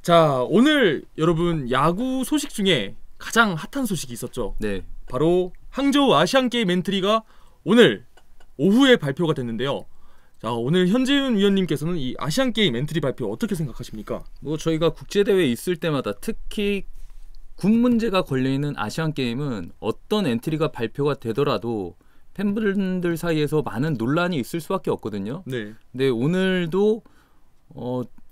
자, 오늘 여러분 야구 소식 중에 가장 핫한 소식이 있었죠. 네. 바로 항저우 아시안게임 엔트리가 오늘 오후에 발표가 됐는데요. 자, 오늘 현재윤 위원님께서는 이 아시안게임 엔트리 발표 어떻게 생각하십니까? 뭐 저희가 국제대회 있을 때마다 특히 군 문제가 걸려있는 아시안게임은 어떤 엔트리가 발표가 되더라도 팬분들 사이에서 많은 논란이 있을 수밖에 없거든요. 네. 근데 오늘도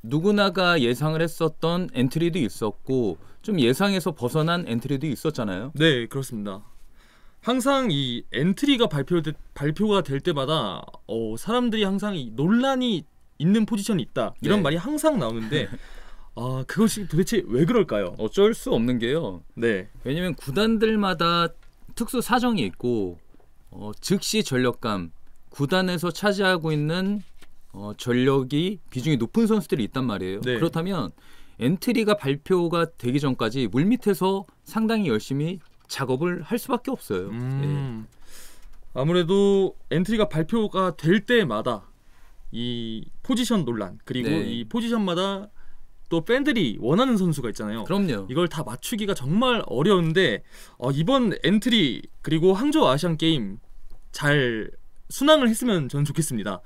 누구나가 예상을 했었던 엔트리도 있었고 좀 예상에서 벗어난 엔트리도 있었잖아요. 네, 그렇습니다. 항상 이 엔트리가 발표가 될 때마다 사람들이 항상 이 논란이 있는 포지션이 있다 이런 네. 말이 항상 나오는데 그것이 도대체 왜 그럴까요? 어쩔 수 없는 게요. 네, 왜냐면 구단들마다 특수 사정이 있고 즉시 전력감, 구단에서 차지하고 있는 전력이 비중이 높은 선수들이 있단 말이에요. 네. 그렇다면 엔트리가 발표가 되기 전까지 물밑에서 상당히 열심히 작업을 할 수밖에 없어요. 아무래도 엔트리가 발표가 될 때마다 이 포지션 논란 그리고 네. 이 포지션마다 또 팬들이 원하는 선수가 있잖아요. 그럼요. 이걸 다 맞추기가 정말 어려운데 이번 엔트리 그리고 항저우 아시안 게임 잘 순항을 했으면 저는 좋겠습니다.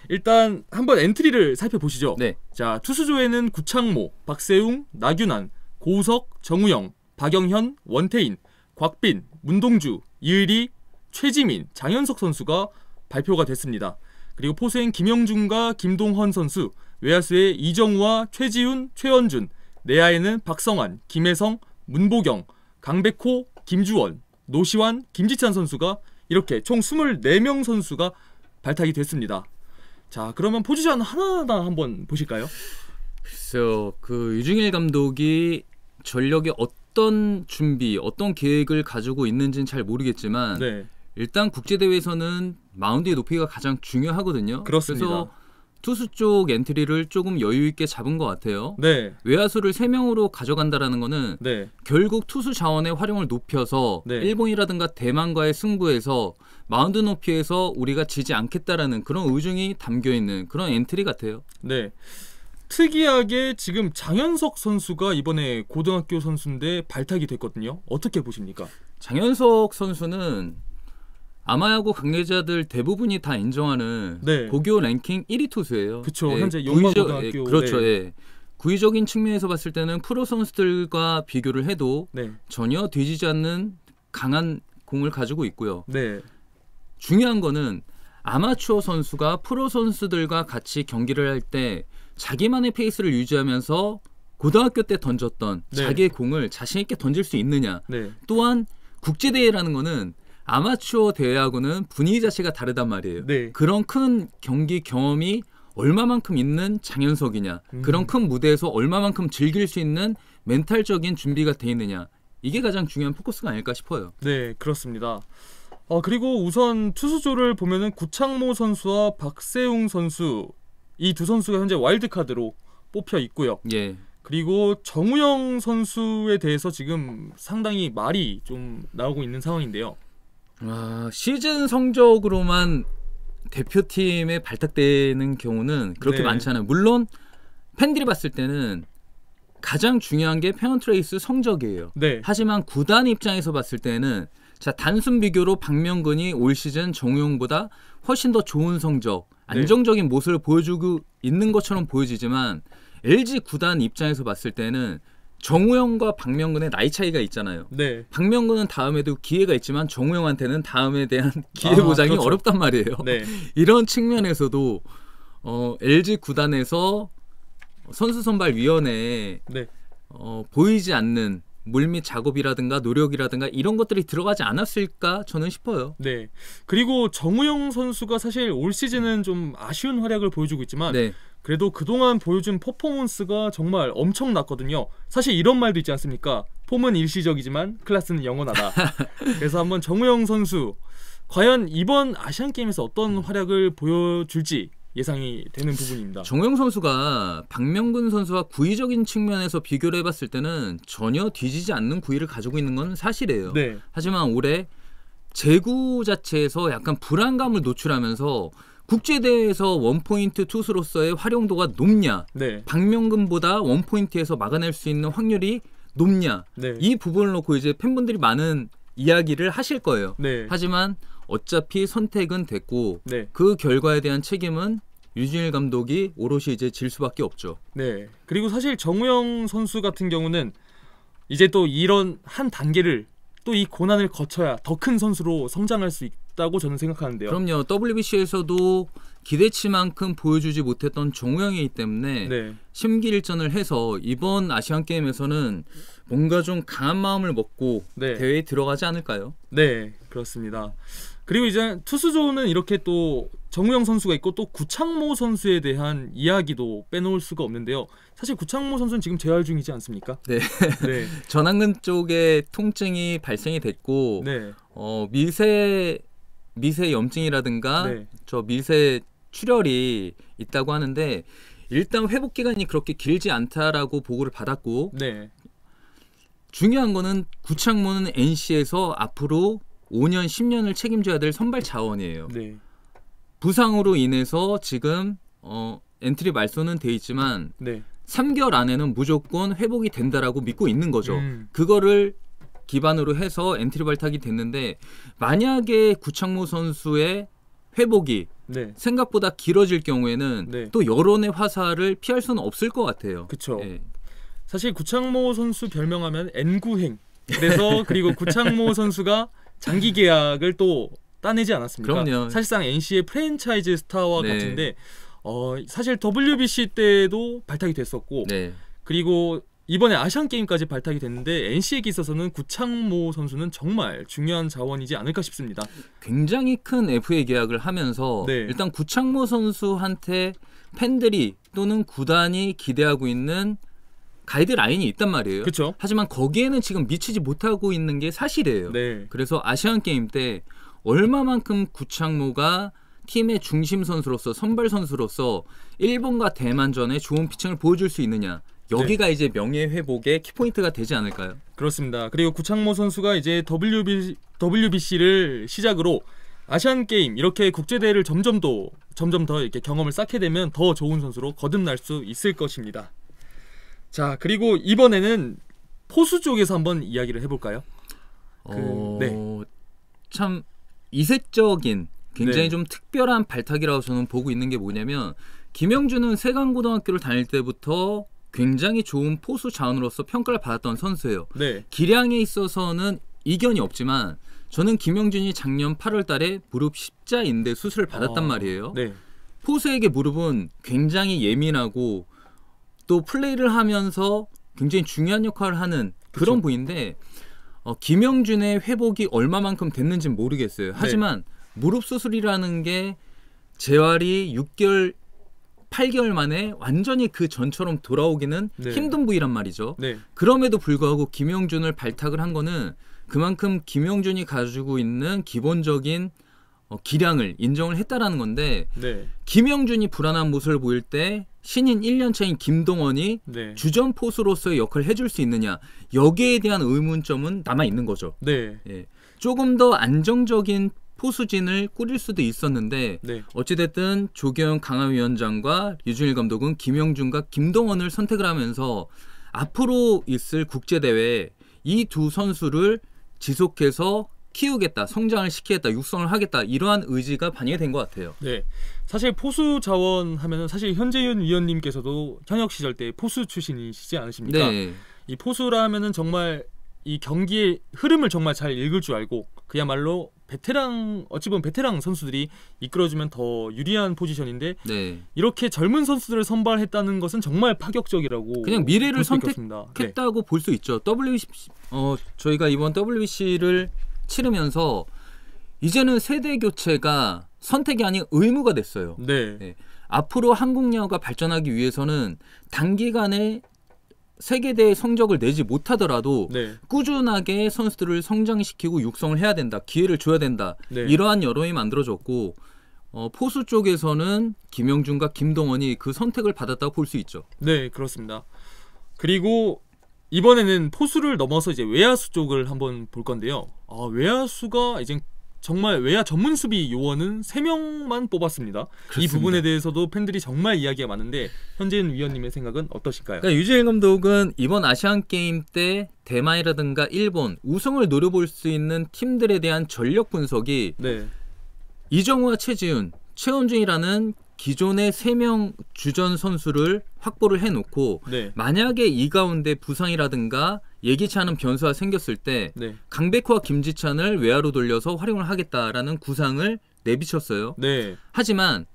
일단 한번 엔트리를 살펴보시죠. 네. 자, 투수조에는 구창모, 박세웅, 나균환, 고우석, 정우영, 박영현, 원태인, 곽빈, 문동주, 이의리, 최지민, 장현석 선수가 발표가 됐습니다. 그리고 포수엔 김영준과 김동헌 선수, 외야수에 이정우와 최지훈, 최원준, 내야에는 박성환, 김혜성, 문보경, 강백호, 김주원, 노시환, 김지찬 선수가 이렇게 총 24명 선수가 발탁이 됐습니다. 자, 그러면 포지션 하나하나 한번 보실까요? 글쎄요, 그 유중일 감독이 전력의 어떤 준비, 어떤 계획을 가지고 있는지는 잘 모르겠지만 네, 일단 국제대회에서는 마운드의 높이가 가장 중요하거든요. 그렇습니다. 그래서 투수 쪽 엔트리를 조금 여유 있게 잡은 것 같아요. 네, 외야수를 3명으로 가져간다라는 거는 네, 결국 투수 자원의 활용을 높여서 네. 일본이라든가 대만과의 승부에서 마운드 높이에서 우리가 지지 않겠다라는 그런 의중이 담겨있는 그런 엔트리 같아요. 네. 특이하게 지금 장현석 선수가 이번에 고등학교 선수인데 발탁이 됐거든요. 어떻게 보십니까? 장현석 선수는 아마야구 관계자들 대부분이 다 인정하는 네. 고교 랭킹 1위 투수예요. 그쵸, 현재 용마고등학교. 그렇죠. 네. 예. 구위적인 측면에서 봤을 때는 프로 선수들과 비교를 해도 네, 전혀 뒤지지 않는 강한 공을 가지고 있고요. 네, 중요한 거는 아마추어 선수가 프로 선수들과 같이 경기를 할 때 자기만의 페이스를 유지하면서 고등학교 때 던졌던 네. 자기의 공을 자신 있게 던질 수 있느냐. 네, 또한 국제대회라는 거는 아마추어 대회하고는 분위기 자체가 다르단 말이에요. 네. 그런 큰 경기 경험이 얼마만큼 있는 장현석이냐. 그런 큰 무대에서 얼마만큼 즐길 수 있는 멘탈적인 준비가 돼 있느냐. 이게 가장 중요한 포커스가 아닐까 싶어요. 네, 그렇습니다. 그리고 우선 투수조를 보면은 구창모 선수와 박세웅 선수 이 두 선수가 현재 와일드카드로 뽑혀 있고요. 예. 그리고 정우영 선수에 대해서 지금 상당히 말이 좀 나오고 있는 상황인데요. 시즌 성적으로만 대표팀에 발탁되는 경우는 그렇게 네. 많지 않아요. 물론 팬들이 봤을 때는 가장 중요한 게 페넌트레이스 성적이에요. 네, 하지만 구단 입장에서 봤을 때는 자 단순 비교로 박명근이 올 시즌 정우영보다 훨씬 더 좋은 성적, 안정적인 모습을 보여주고 있는 것처럼 보여지지만 LG 구단 입장에서 봤을 때는 정우영과 박명근의 나이 차이가 있잖아요. 네, 박명근은 다음에도 기회가 있지만 정우영한테는 다음에 대한 기회 보장이 그렇죠. 어렵단 말이에요. 네, 이런 측면에서도 LG 구단에서 선수 선발 위원회에 네, 보이지 않는 물밑 작업이라든가 노력이라든가 이런 것들이 들어가지 않았을까 저는 싶어요. 네. 그리고 정우영 선수가 사실 올 시즌은 좀 아쉬운 활약을 보여주고 있지만 네, 그래도 그동안 보여준 퍼포먼스가 정말 엄청났거든요. 사실 이런 말도 있지 않습니까? 폼은 일시적이지만 클래스는 영원하다. 그래서 한번 정우영 선수 과연 이번 아시안게임에서 어떤 활약을 보여줄지 예상이 되는 부분입니다. 정우영 선수가 박명근 선수와 구위적인 측면에서 비교를 해봤을 때는 전혀 뒤지지 않는 구위를 가지고 있는 건 사실이에요. 네, 하지만 올해 제구 자체에서 약간 불안감을 노출하면서 국제대회에서 원포인트 투수로서의 활용도가 높냐, 네. 박명근보다 원포인트에서 막아낼 수 있는 확률이 높냐, 네. 이 부분을 놓고 이제 팬분들이 많은 이야기를 하실 거예요. 네. 하지만 어차피 선택은 됐고 네. 그 결과에 대한 책임은 류진일 감독이 오롯이 이제 질 수밖에 없죠. 네. 그리고 사실 정우영 선수 같은 경우는 이제 또 이런 한 단계를 또 이 고난을 거쳐야 더 큰 선수로 성장할 수 있다고 저는 생각하는데요. 그럼요. WBC에서도 기대치만큼 보여주지 못했던 정우영이기 때문에 네. 심기일전을 해서 이번 아시안 게임에서는 뭔가 좀 강한 마음을 먹고 네. 대회에 들어가지 않을까요? 네, 그렇습니다. 그리고 이제 투수조는 이렇게 또 정우영 선수가 있고 또 구창모 선수에 대한 이야기도 빼놓을 수가 없는데요. 사실 구창모 선수는 지금 재활 중이지 않습니까? 네. 네. 전완근 쪽에 통증이 발생이 됐고 네. 미세 염증이라든가 네. 저 미세 출혈이 있다고 하는데 일단 회복 기간이 그렇게 길지 않다라고 보고를 받았고 네. 중요한 거는 구창모는 NC에서 앞으로 5년, 10년을 책임져야 될 선발 자원이에요. 네. 부상으로 인해서 지금 엔트리 말소는 돼 있지만 네. 3개월 안에는 무조건 회복이 된다라고 믿고 있는 거죠. 그거를 기반으로 해서 엔트리 발탁이 됐는데 만약에 구창모 선수의 회복이 네. 생각보다 길어질 경우에는 네. 또 여론의 화살을 피할 수는 없을 것 같아요. 그렇죠. 예. 사실 구창모 선수 별명하면 N구행. 그래서 그리고 구창모 선수가 장기 계약을 또 따내지 않았습니까? 그럼요. 사실상 NC의 프랜차이즈 스타와 네. 같은데 사실 WBC 때도 발탁이 됐었고 네. 그리고 이번에 아시안 게임까지 발탁이 됐는데 NC에게 있어서는 구창모 선수는 정말 중요한 자원이지 않을까 싶습니다. 굉장히 큰 FA 계약을 하면서 네. 일단 구창모 선수한테 팬들이 또는 구단이 기대하고 있는 가이드라인이 있단 말이에요. 그렇죠. 하지만 거기에는 지금 미치지 못하고 있는 게 사실이에요. 네. 그래서 아시안 게임 때 얼마만큼 구창모가 팀의 중심 선수로서 선발 선수로서 일본과 대만전에 좋은 피칭을 보여줄 수 있느냐. 여기가 이제 명예 회복의 키포인트가 되지 않을까요? 그렇습니다. 그리고 구창모 선수가 이제 WBC를 시작으로 아시안 게임 이렇게 국제 대회를 점점 더 이렇게 경험을 쌓게 되면 더 좋은 선수로 거듭날 수 있을 것입니다. 자, 그리고 이번에는 포수 쪽에서 한번 이야기를 해볼까요? 참 이색적인 굉장히 네. 좀 특별한 발탁이라고 저는 보고 있는 게 뭐냐면 김영준은 세강고등학교를 다닐 때부터 굉장히 좋은 포수 자원으로서 평가를 받았던 선수예요. 네. 기량에 있어서는 이견이 없지만 저는 김영준이 작년 8월 달에 무릎 십자인대 수술을 받았단 말이에요. 네. 포수에게 무릎은 굉장히 예민하고 또 플레이를 하면서 굉장히 중요한 역할을 하는 그런 그쵸. 부위인데 김영준의 회복이 얼마만큼 됐는지는 모르겠어요. 하지만 무릎 수술이라는 게 재활이 8개월 만에 완전히 그 전처럼 돌아오기는 네. 힘든 부위란 말이죠. 네. 그럼에도 불구하고 김영준을 발탁을 한 거는 그만큼 김영준이 가지고 있는 기본적인 기량을 인정을 했다라는 건데 네. 김영준이 불안한 모습을 보일 때 신인 1년차인 김동원이 네. 주전 포수로서의 역할을 해줄 수 있느냐 여기에 대한 의문점은 남아있는 거죠. 네. 예. 조금 더 안정적인 포수진을 꾸릴 수도 있었는데 네. 어찌됐든 조경 강화위원장과 류준일 감독은 김영준과 김동원을 선택을 하면서 앞으로 있을 국제대회에 이 두 선수를 지속해서 키우겠다, 성장을 시키겠다, 육성을 하겠다 이러한 의지가 반영이 된 것 같아요. 네. 사실 포수 자원 하면은 사실 현재현 위원님께서도 현역 시절 때 포수 출신이시지 않으십니까? 네. 이 포수라 하면은 정말 이 경기의 흐름을 정말 잘 읽을 줄 알고 그야말로 어찌 보면 베테랑 선수들이 이끌어주면 더 유리한 포지션인데 네. 이렇게 젊은 선수들을 선발했다는 것은 정말 파격적이라고 그냥 미래를 볼 수밖에 없습니다. 선택했다고 볼 수 있죠. 저희가 이번 WBC를 치르면서 이제는 세대 교체가 선택이 아닌 의무가 됐어요. 네. 네. 앞으로 한국 야구가 발전하기 위해서는 단기간에 세계대회 성적을 내지 못하더라도 네. 꾸준하게 선수들을 성장시키고 육성을 해야 된다. 기회를 줘야 된다. 네. 이러한 여론이 만들어졌고 포수 쪽에서는 김영준과 김동원이 그 선택을 받았다고 볼 수 있죠. 네, 그렇습니다. 그리고 이번에는 포수를 넘어서 이제 외야수 쪽을 한번 볼 건데요. 외야수가 이제 정말 외야 전문 수비 요원은 3명만 뽑았습니다. 그렇습니다. 이 부분에 대해서도 팬들이 정말 이야기가 많은데 현재인 위원님의 생각은 어떠실까요? 그러니까 유지일 감독은 이번 아시안 게임 때 대만이라든가 일본 우승을 노려볼 수 있는 팀들에 대한 전력 분석이 네. 이정우와 최지훈, 최원준이라는 기존의 3명 주전 선수를 확보를 해놓고 네. 만약에 이 가운데 부상이라든가 예기치 않은 변수가 생겼을 때 네. 강백호와 김지찬을 외야로 돌려서 활용을 하겠다라는 구상을 내비쳤어요. 네. 하지만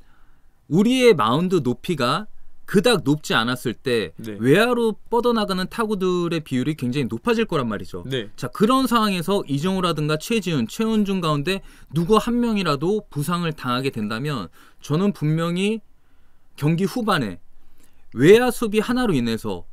우리의 마운드 높이가 그닥 높지 않았을 때 네. 외야로 뻗어나가는 타구들의 비율이 굉장히 높아질 거란 말이죠. 네. 자, 그런 상황에서 이정우라든가 최지훈, 최원준 가운데 누구 한 명이라도 부상을 당하게 된다면 저는 분명히 경기 후반에 외야 수비 하나로 인해서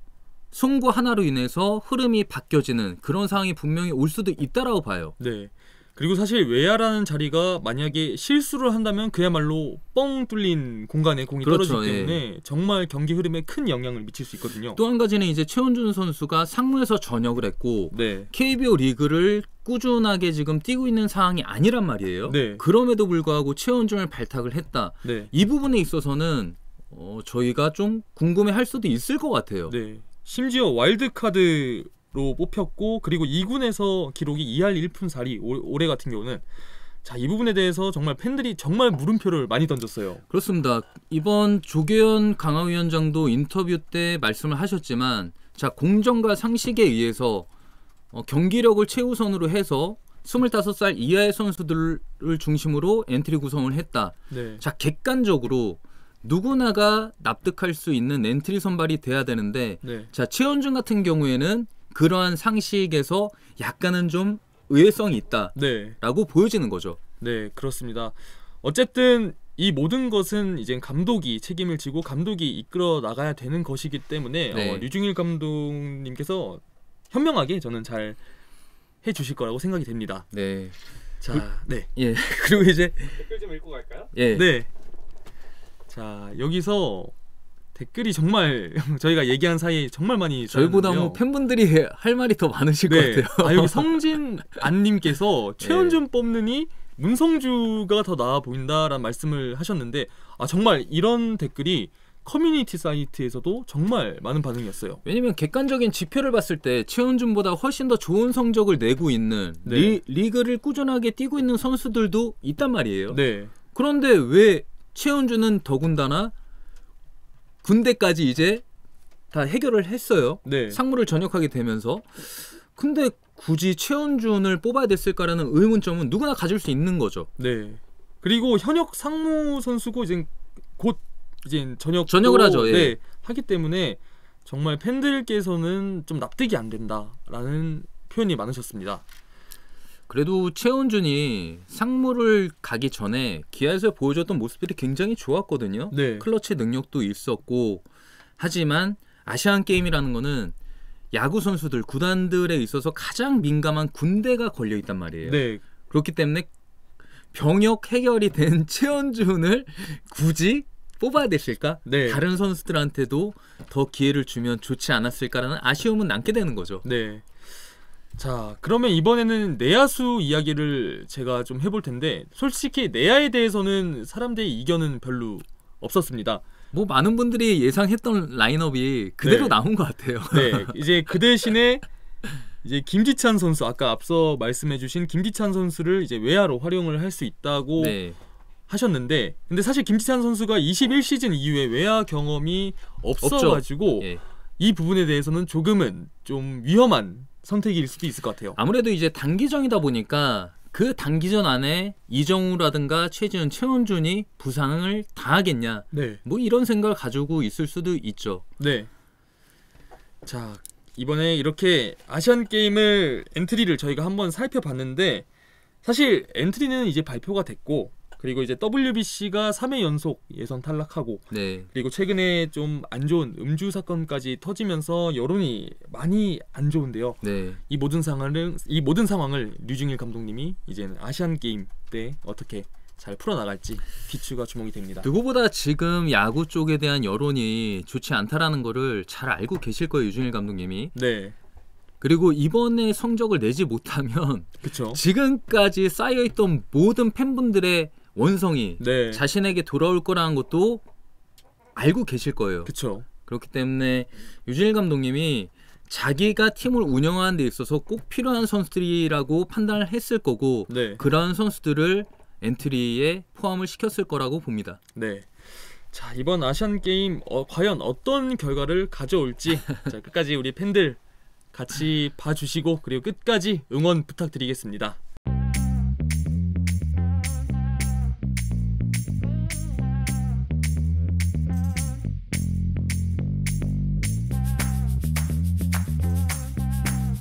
송구 하나로 인해서 흐름이 바뀌어지는 그런 상황이 분명히 올 수도 있다라고 봐요. 네. 그리고 사실 외야라는 자리가 만약에 실수를 한다면 그야말로 뻥 뚫린 공간에 공이 그렇죠, 떨어지기 때문에 정말 경기 흐름에 큰 영향을 미칠 수 있거든요. 또 한 가지는 이제 최원준 선수가 상무에서 전역을 했고 네. KBO 리그를 꾸준하게 지금 뛰고 있는 상황이 아니란 말이에요. 네. 그럼에도 불구하고 최원준을 발탁을 했다. 네. 이 부분에 있어서는 저희가 좀 궁금해할 수도 있을 것 같아요. 네. 심지어 와일드카드로 뽑혔고 그리고 2군에서 기록이 2할 1푼 4리 올해 같은 경우는 자, 이 부분에 대해서 정말 팬들이 정말 물음표를 많이 던졌어요. 그렇습니다. 이번 조계현 강화위원장도 인터뷰 때 말씀을 하셨지만 자, 공정과 상식에 의해서 경기력을 최우선으로 해서 25살 이하의 선수들을 중심으로 엔트리 구성을 했다. 네. 자, 객관적으로 누구나가 납득할 수 있는 엔트리 선발이 돼야 되는데 네. 자, 최원준 같은 경우에는 그러한 상식에서 약간은 좀 의외성이 있다라고 네. 보여지는 거죠. 네, 그렇습니다. 어쨌든 이 모든 것은 이제 감독이 책임을 지고 감독이 이끌어 나가야 되는 것이기 때문에 네. 류중일 감독님께서 현명하게 저는 잘 해주실 거라고 생각이 됩니다. 네. 자, 네. 예. 그리고 이제 댓글 좀 읽고 갈까요? 예. 네. 자, 여기서 댓글이 정말 저희가 얘기한 사이에 정말 많이 저희보다 달았는데요. 뭐 팬분들이 할 말이 더 많으실 네. 것 같아요. 아, 여기 성진 안님께서 최원준 뽑느니 문성주가 더 나아 보인다라는 말씀을 하셨는데 아, 정말 이런 댓글이 커뮤니티 사이트에서도 정말 많은 반응이었어요. 왜냐면 객관적인 지표를 봤을 때 최원준보다 훨씬 더 좋은 성적을 내고 있는 네. 리그를 꾸준하게 뛰고 있는 선수들도 있단 말이에요. 네. 그런데 왜 최원준은 더군다나 군대까지 이제 다 해결을 했어요. 네. 상무를 전역하게 되면서. 근데 굳이 최원준을 뽑아야 됐을까라는 의문점은 누구나 가질 수 있는 거죠. 네. 그리고 현역 상무 선수고 이제 곧 이제 전역을 하죠. 예. 네, 하기 때문에 정말 팬들께서는 좀 납득이 안 된다라는 표현이 많으셨습니다. 그래도 최원준이 상무를 가기 전에 기아에서 보여줬던 모습들이 굉장히 좋았거든요. 네. 클러치 능력도 있었고 하지만 아시안 게임이라는 거는 야구 선수들 구단들에 있어서 가장 민감한 군대가 걸려 있단 말이에요. 네. 그렇기 때문에 병역 해결이 된 최원준을 굳이 뽑아야 됐을까? 네. 다른 선수들한테도 더 기회를 주면 좋지 않았을까라는 아쉬움은 남게 되는 거죠. 네. 자, 그러면 이번에는 내야수 이야기를 제가 좀 해볼 텐데 솔직히 내야에 대해서는 사람들의 이견은 별로 없었습니다. 뭐 많은 분들이 예상했던 라인업이 그대로 네. 나온 것 같아요. 네, 이제 그 대신에 이제 김지찬 선수 아까 앞서 말씀해주신 김지찬 선수를 이제 외야로 활용을 할 수 있다고 네. 하셨는데 근데 사실 김지찬 선수가 21시즌 이후에 외야 경험이 없어가지고 예. 이 부분에 대해서는 조금은 좀 위험한 선택일 수도 있을 것 같아요. 아무래도 이제 단기전이다 보니까 그 단기전 안에 이정우라든가 최지훈, 최원준이 부상을 당하겠냐 네, 뭐 이런 생각을 가지고 있을 수도 있죠. 네. 자, 이번에 이렇게 아시안 게임을 엔트리를 저희가 한번 살펴봤는데 사실 엔트리는 이제 발표가 됐고 그리고 이제 WBC가 3회 연속 예선 탈락하고 네. 그리고 최근에 좀 안 좋은 음주 사건까지 터지면서 여론이 많이 안 좋은데요. 네. 이 모든 상황을 류중일 감독님이 이제는 아시안 게임 때 어떻게 잘 풀어나갈지 비추가 주목이 됩니다. 누구보다 지금 야구 쪽에 대한 여론이 좋지 않다라는 거를 잘 알고 계실 거예요, 유중일 감독님이. 네, 그리고 이번에 성적을 내지 못하면 그쵸. 지금까지 쌓여있던 모든 팬분들의 원성이 네. 자신에게 돌아올 거라는 것도 알고 계실 거예요. 그쵸. 그렇기 때문에 유진일 감독님이 자기가 팀을 운영하는 데 있어서 꼭 필요한 선수들이라고 판단을 했을 거고 네. 그러한 선수들을 엔트리에 포함을 시켰을 거라고 봅니다. 네. 자, 이번 아시안 게임 과연 어떤 결과를 가져올지 자, 끝까지 우리 팬들 같이 봐주시고 그리고 끝까지 응원 부탁드리겠습니다.